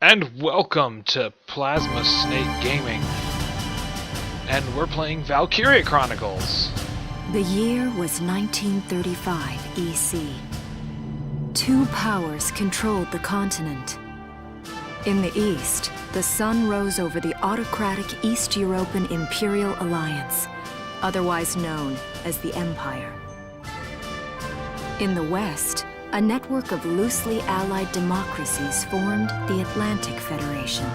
And welcome to Plasma Snake Gaming. And we're playing Valkyria Chronicles. The year was 1935 EC. Two powers controlled the continent. In the east, the sun rose over the autocratic East European Imperial Alliance, otherwise known as the Empire. In the west, a network of loosely allied democracies formed the Atlantic Federation.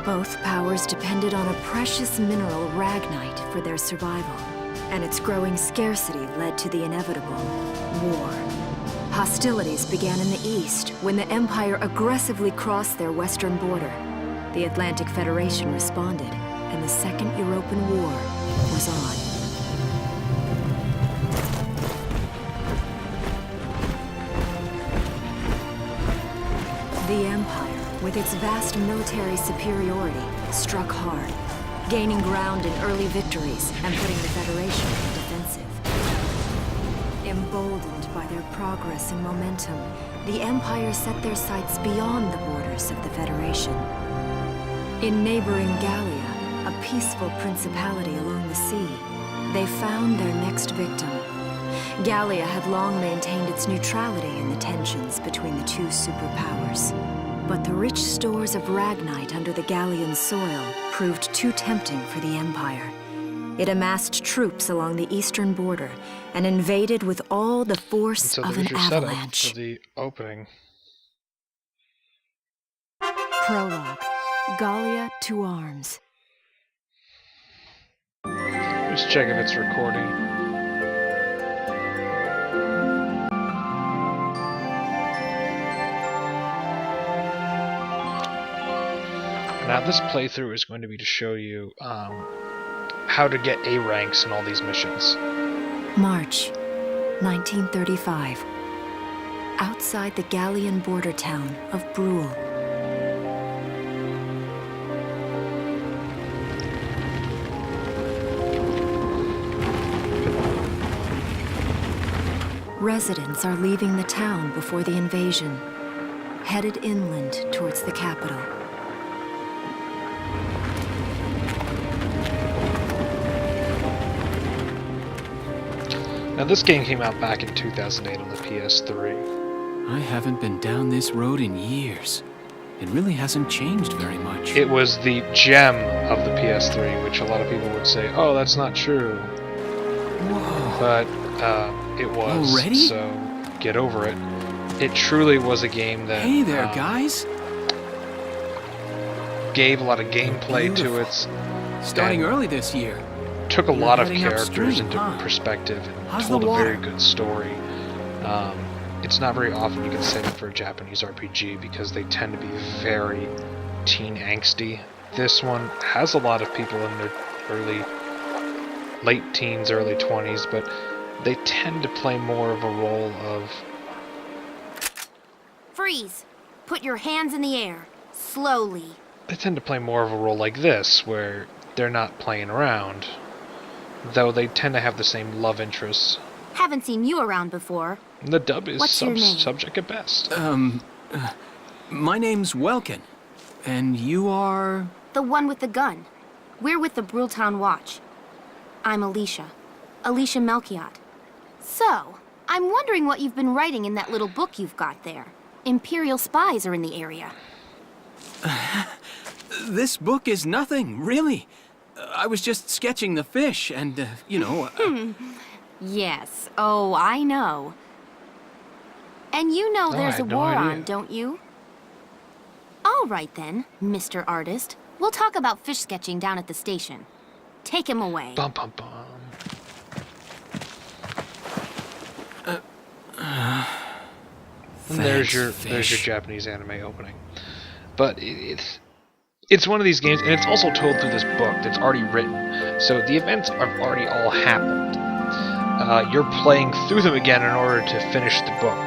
Both powers depended on a precious mineral ragnite for their survival, and its growing scarcity led to the inevitable war. Hostilities began in the east when the Empire aggressively crossed their western border. The Atlantic Federation responded, and the Second European War was on. The Empire, with its vast military superiority, struck hard, gaining ground in early victories and putting the Federation in defensive. Emboldened by their progress and momentum, the Empire set their sights beyond the borders of the Federation. In neighboring Gallia, a peaceful principality along the sea, they found their next victim. Gallia had long maintained its neutrality in the tensions between the two superpowers. But the rich stores of ragnite under the Gallian soil proved too tempting for the Empire. It amassed troops along the eastern border and invaded with all the force of an avalanche. For the opening. Prologue. Gallia to arms. Just check if it's recording. Now this playthrough is going to be to show you how to get A ranks in all these missions. March 1935. Outside the Gallian border town of Brule. Residents are leaving the town before the invasion, headed inland towards the capital. Now this game came out back in 2008 on the PS3. I haven't been down this road in years. It really hasn't changed very much. It was the gem of the PS3, which a lot of people would say, oh, that's not true. Whoa. But it was, Already? so get over it. It truly was a game that Hey there, guys. gave a lot of gameplay to Beautiful. it. Starting early this year. Took a You're lot of heading characters upstream, into huh? perspective and How's told the a very water? good story. It's not very often you can say that for a Japanese RPG because they tend to be very teen angsty. This one has a lot of people in their late teens, early 20s, but they tend to play more of a role of... Freeze! Put your hands in the air. Slowly. They tend to play more of a role like this, where they're not playing around. Though they tend to have the same love interests. Haven't seen you around before. The dub is What's your name? subject at best. My name's Welkin. And you are... The one with the gun. We're with the Bruletown Watch. I'm Alicia. Alicia Melchiot. So, I'm wondering what you've been writing in that little book you've got there. Imperial spies are in the area. This book is nothing, really. I was just sketching the fish and, you know... Yes. Oh, I know. And you know No, I there's a had no war idea. on, don't you? All right then, Mr. Artist. We'll talk about fish sketching down at the station. Take him away. Bum bum bum. And there's your Japanese anime opening. But it's one of these games, and it's also told through this book that's already written. So the events have already all happened. You're playing through them again in order to finish the book.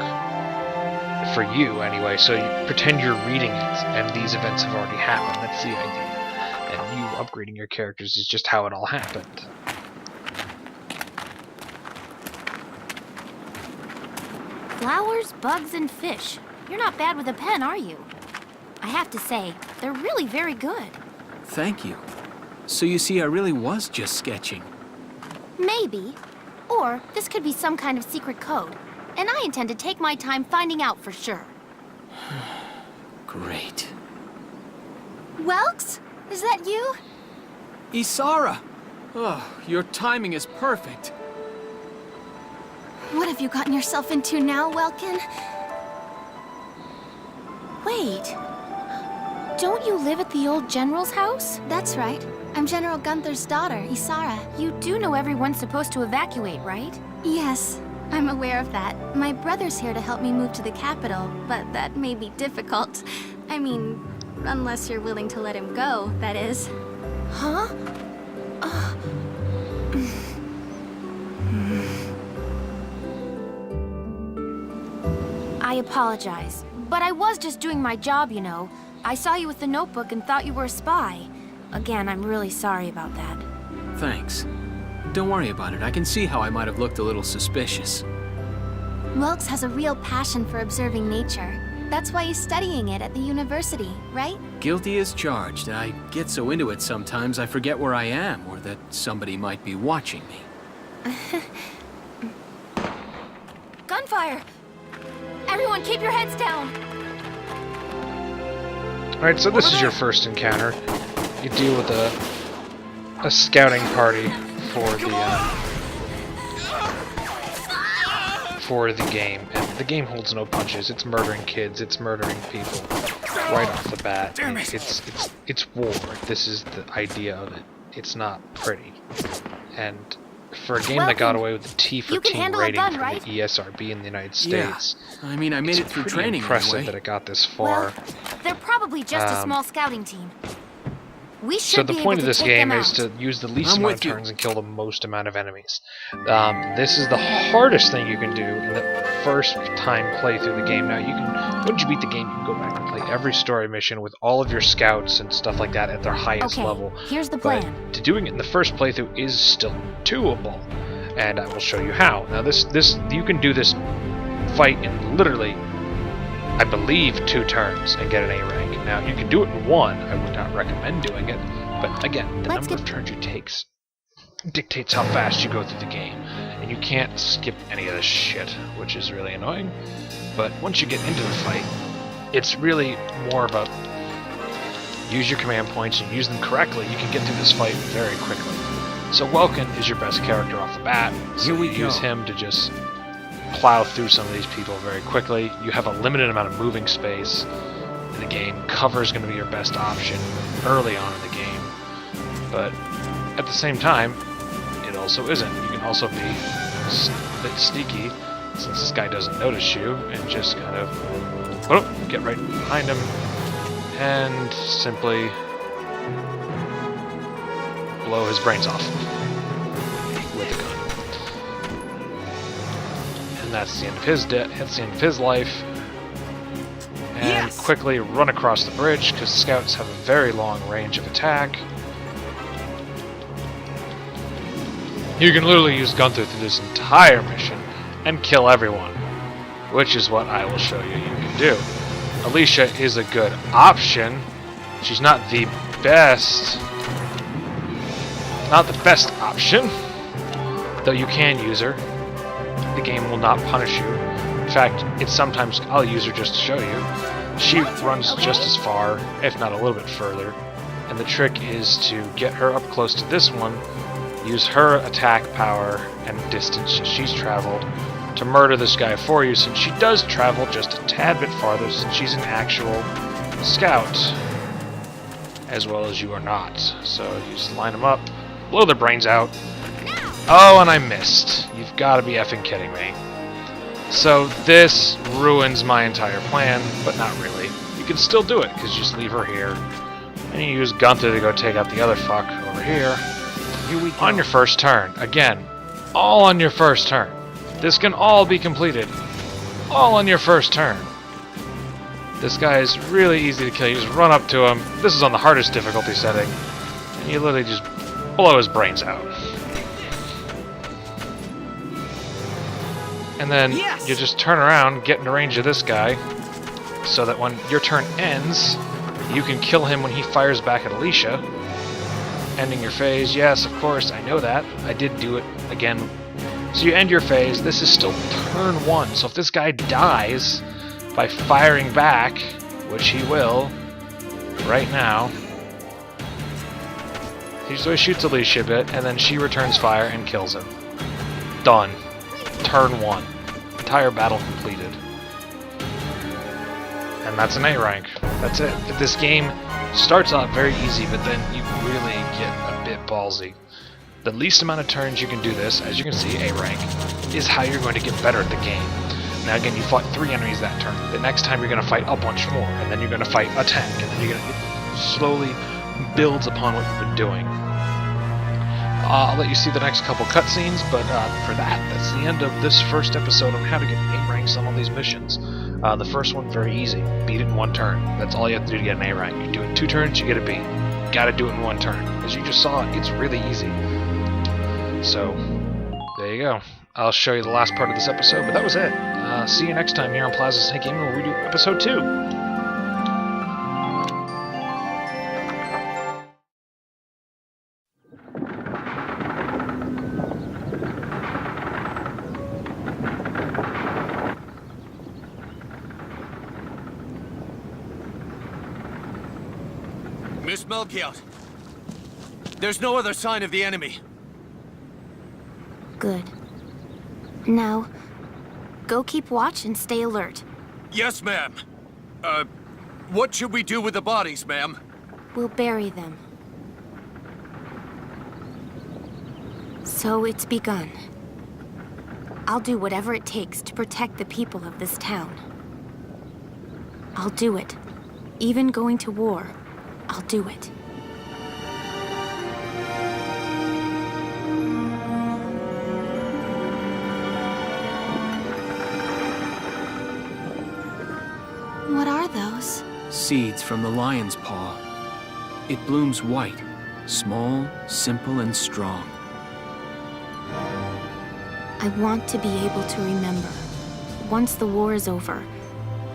For you, anyway. So you pretend you're reading it, and these events have already happened. That's the idea. And you upgrading your characters is just how it all happened. Flowers, bugs, and fish. You're not bad with a pen, are you? I have to say, they're really very good. Thank you. So you see, I really was just sketching. Maybe. Or this could be some kind of secret code. And I intend to take my time finding out for sure. Great. Welks? Is that you? Isara! Oh, your timing is perfect. What have you gotten yourself into now, Welkin? Wait. Don't you live at the old general's house? That's right. I'm General Gunther's daughter, Isara. You do know everyone's supposed to evacuate, right? Yes, I'm aware of that. My brother's here to help me move to the capital, but that may be difficult. I mean, unless you're willing to let him go, that is. Huh? I apologize, but I was just doing my job, you know. I saw you with the notebook and thought you were a spy. Again, I'm really sorry about that. Thanks. Don't worry about it. I can see how I might have looked a little suspicious. Welks has a real passion for observing nature. That's why he's studying it at the university, right? Guilty as charged. I get so into it sometimes I forget where I am or that somebody might be watching me. Gunfire! Everyone keep your heads down! Alright, so this is your first encounter. You deal with a scouting party for the game, and the game holds no punches. It's murdering kids, it's murdering people right off the bat. It's war. This is the idea of it. It's not pretty. And for a game that got away with a T for teen rating from right? the ESRB in the United States, yeah. I mean, I made it through training impressive anyway. that it got this far. Well, they're probably just a small scouting team. We should So the be point able of to this take game them is out. to use the least I'm amount of with you. turns and kill the most amount of enemies. This is the hardest thing you can do in the first time play through the game. Now, you can, once you beat the game, you can go back and play every story mission with all of your scouts and stuff like that at their highest Okay, level. here's the plan. But to doing it in the first playthrough is still doable, and I will show you how. Now, this you can do this fight in literally, I believe, 2 turns and get an A rank. Now, you can do it in 1. I would not recommend doing it, but again, the number of turns you take dictates how fast you go through the game, and you can't skip any of this shit, which is really annoying. But once you get into the fight, it's really more about use your command points and use them correctly. You can get through this fight very quickly. So Welkin is your best character off the bat, so Here we you use go. him to just plow through some of these people very quickly. You have a limited amount of moving space in the game. Cover is going to be your best option early on in the game, but at the same time, it also isn't. You can also be a bit sneaky, since this guy doesn't notice you, and just kind of get right behind him and simply blow his brains off with a gun. And that's the end of his that's the end of his life. And Yes! quickly run across the bridge, because scouts have a very long range of attack. You can literally use Gunther through this entire mission and kill everyone, which is what I will show you can do. Alicia is a good option. She's not the best option, though you can use her. The game will not punish you. In fact, it's sometimes I'll use her just to show you. She runs just as far, if not a little bit further, and the trick is to get her up close to this one, use her attack power and distance she's traveled to murder this guy for you, since she does travel just a tad bit farther, since she's an actual scout, as well as you are not. So you just line them up, blow their brains out. Oh, and I missed. You've got to be effing kidding me. So this ruins my entire plan, but not really. You can still do it, because you just leave her here, and you use Gunther to go take out the other fuck over here. Here we go. On your first turn. Again, all on your first turn. This can all be completed all on your first turn. This guy is really easy to kill. You just run up to him. This is on the hardest difficulty setting, and you literally just blow his brains out. And then Yes! you just turn around, get in range of this guy, so that when your turn ends, You can kill him when he fires back at Alicia, ending your phase. Yes, of course, I know that. I did do it again. So you end your phase. This is still turn 1. So if this guy dies by firing back, which he will right now, so he shoots Alicia a bit, and then she returns fire and kills him. Done. Turn 1. Entire battle completed. And that's an A rank. That's it. This game starts off very easy, but then you really get a bit ballsy. The least amount of turns you can do this, as you can see, A rank, is how you're going to get better at the game. Now again, you fought 3 enemies that turn. The next time you're going to fight a bunch more, and then you're going to fight a tank, and then you're going to slowly builds upon what you've been doing. I'll let you see the next couple cutscenes, but for that's the end of this first episode on how to get A ranks on all these missions. The first one, very easy. Beat it in 1 turn. That's all you have to do to get an A rank. You do it in 2 turns, you get a B. Gotta do it in 1 turn. As you just saw, it's really easy. So, there you go. I'll show you the last part of this episode, but that was it. See you next time here on Plaza Snake Gaming, where we do episode 2. Miss Melchiot, there's no other sign of the enemy. Good. Now, go keep watch and stay alert. Yes, ma'am. What should we do with the bodies, ma'am? We'll bury them. So it's begun. I'll do whatever it takes to protect the people of this town. I'll do it. Even going to war, I'll do it. What are those? Seeds from the lion's paw. It blooms white, small, simple, and strong. I want to be able to remember, once the war is over,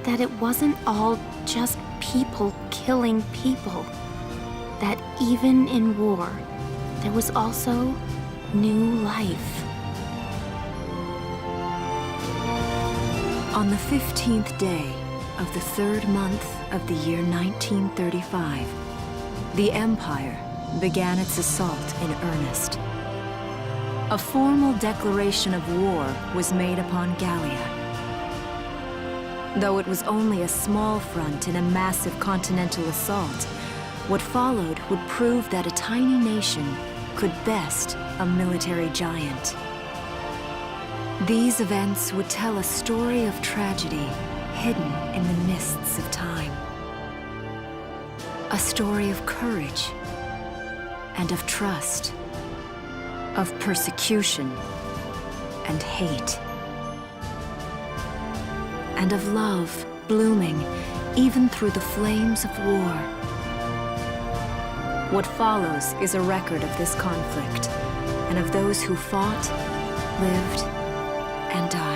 that it wasn't all just people killing people. That even in war, there was also new life. On the 15th day of the 3rd month of the year 1935, the Empire began its assault in earnest. A formal declaration of war was made upon Gallia. Though it was only a small front in a massive continental assault, what followed would prove that a tiny nation could best a military giant. These events would tell a story of tragedy hidden in the mists of time. A story of courage and of trust, of persecution and hate, and of love blooming even through the flames of war. What follows is a record of this conflict and of those who fought, lived, and died.